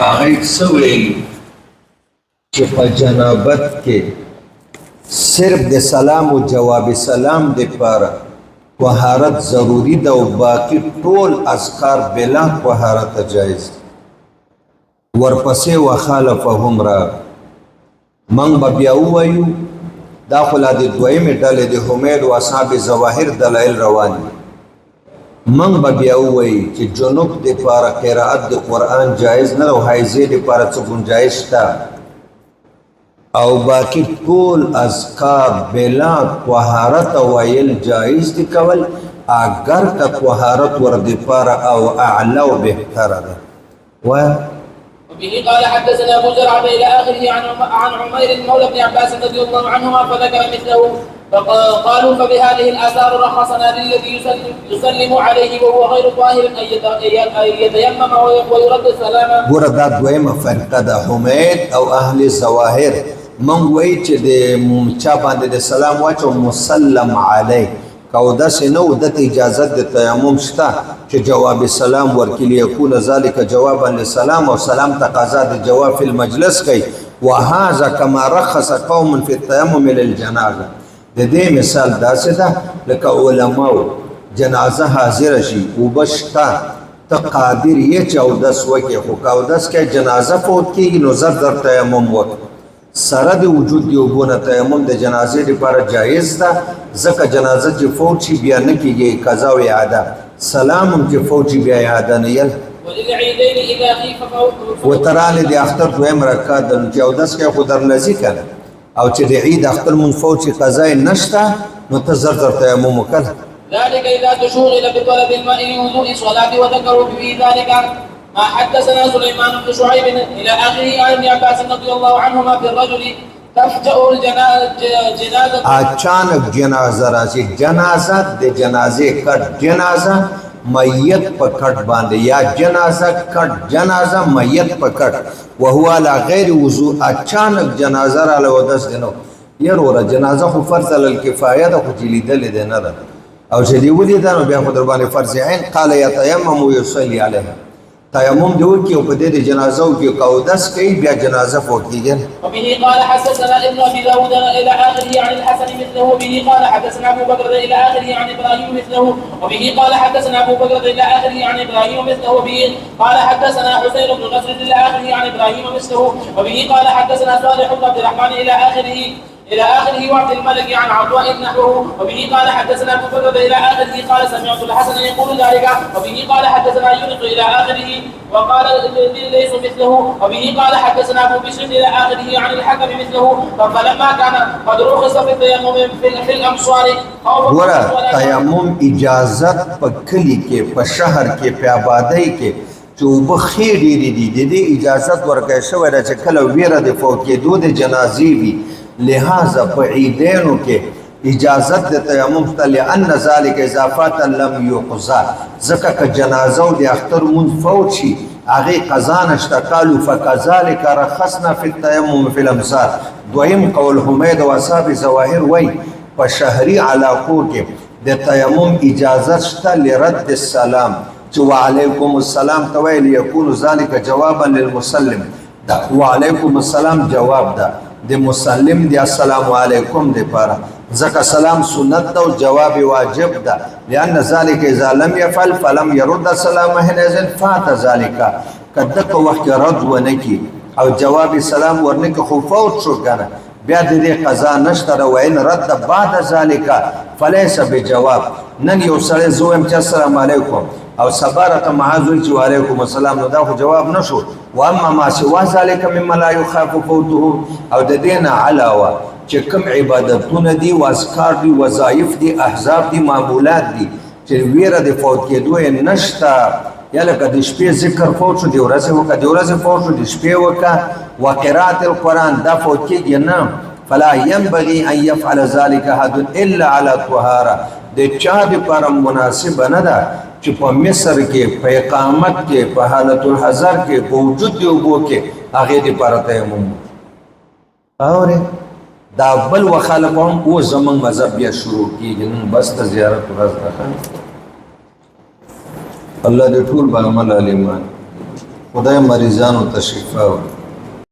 هغه څه ویل چې په جنابت کې صرف د سلام او جواب سلام د پاره طهارت ضروری ده او باقی ټول اذکار بلا طهارت جایز. ورپسې وخالفهم را من به بیا ووایو دا خو لا د دویمې ډلې د حمید او اصحاب ظواهر دلایل روان دي. من به بیا ووایي چې جنوب د پاره قرائت د قرآن جایز نه او حیضې د پاره څه گنجایش شته او باقی ټول اذکار بلا طهارت ویل جایز دي کول اگر که طهارت ور د پاره او اعلی او بهتره ده. وبه قال حدثنا ابو زرعه الى اخره عن عمير مولى بن عباس رضي الله عنهما فذكر مثله فقالوا فبهذه الاثار رخصنا للذي يسلم عليه وهو غير طاهر ان يتيمم ويرد السلام. ګوره دا دویمه فرقه ده حمید او اهل ظواهر من وایي چې د چا باندې د سلام واچو مسلم علیه او داسې نه و دته اجازه د تیمم شته چې جواب سلام ورکړي یکون ذلك جوابا للسلام او سلام تقاضا د جواب فی المجلس کوي. وهذا كما رخص قوم في التيمم للجنازه. د دې مثال داسې ده لکه علماء جنازه حاضر شي او بشتا ته قادر یې چې او داس وکي خو کا او داس کې جنازه فوت کیږي نو زر تیمم وکړي سره د وجود دی وګونه تیمم د جنازې لپاره جایز ده ځکه جنازه چې فوت شي بیا نه کیږي قضا او اعاده سلام چې فوت شي بیا اعاده نه یل وللعيدين اذا خيف وترانه د اختر دویم رکعت د چې او داس کې خو در لذي کړه او چې د عید اختر من فوت شي قضا نشته نو ته زر تیمم وکړه. ذلك اذا تشغل بطلب الماء لوضوء الصلاه وذكروا به ذلك ما حدثنا سليمان بن شعيب الى اخره عن ابن عباس رضي الله عنهما في الرجل تفجأ الجنازه اچانک جنازه راځي جنازه د جنازې کټ جنازه میت په کټ باندې یا جنازه کټ جنازه میت په کټ وهو على غیر وضوء اچانک جنازه را لودس دینو ير ور جنازه خو فرض الکفایه ده خو لیدل دي نه ده او چې دی ودی دا نو بیا خو در باندې فرض عین قال يتيمم ويصلي عليها تیمم دی وکي او په دې جنازه او کې قودس کوي بیا جنازه فوت کیږي. وبه قال حدثنا ابن ابي داود الى اخره عن الحسن مثله وبه قال حدثنا ابو بكر الى اخره عن ابراهيم مثله وبه قال حدثنا ابو بكر الى اخره عن ابراهيم مثله وبه قال حدثنا حسين بن نصر الى اخره عن ابراهيم مثله وبه قال حدثنا صالح بن عبد الرحمن الى اخره وعبد الملك عن عطاء نحوه وبه قال حدثنا ابو بكر الى اخره قال سمعت الحسن يقول ذلك وبه قال حدثنا يونس الى اخره وقال ليس مثله وبه قال حدثنا ابو بشر الى اخره عن الحكم مثله فلما كان قد رخص في التيمم في الامصار ورا تیمم اجازت په کلی کې په شهر کې په آبادی کې چې وبخې ډېرې دي د دې اجازت ورکړی شوی ده چې کله ویره د فوت کېدو د جنازې وي لہذا په عیدینو کې اجازت د تیمم ته لأن ذلك اضافات لم يقضى ځکه که جنازه او د اختر مون فوت شي هغې قضا نشته قالوا فكذلك رخصنا في التيمم في الامصار. دویم قول حمید او اصحاب ظواهر وی په شهري علاقو کې د تیمم اجازت شته لرد السلام چې وعلیکم السلام ته ویل یکون ذلك جوابا للمسلم دا وعلیکم السلام جواب ده د مسلم دی السلام علیکم دی پارا ځکه سلام سنت ده او جواب واجب ده لأن ذلك اذا لم يفعل فلم يرد السلام حينئذ فات ذلك کله کو وخت رد ونکي او جواب سلام ورنکه خو فوت شو کنه بیا د دې قضا نشته او ان رد بعد ذلك فليس بجواب. نن یو سره زویم چې السلام علیکم او صبرت معاذ چې وعلیکم السلام نو دا خو جواب نشو. واما ما سوا ذلك مما لا يخاف فوته او د دینه علاوه چې کوم عبادتونه دي واذکار دي وظایف دي احزاب دي معمولات دي چې ویره د فوت کېدو نشته یا لکه د شپې ذکر فوت شو د ورځې وکړه د ورځې فوت شو د شپې وکړه وقرات القرآن دا فوت کېږي نه فلا ينبغي ان يفعل ذلك احد الا على طهاره د چا لپاره مناسب نه ده چې په مصر کې په اقامت کې په حالت الحذر کې په وجود دی وبو کې هغه دې لپاره تیمم اوره دا بل وخالفهم او زمون مذهب بیا شروع کیږي نن بس ته زیارت ورځ ده الله دې ټول به عمل علیمان خدای مریضانو ته شفا ورکړي.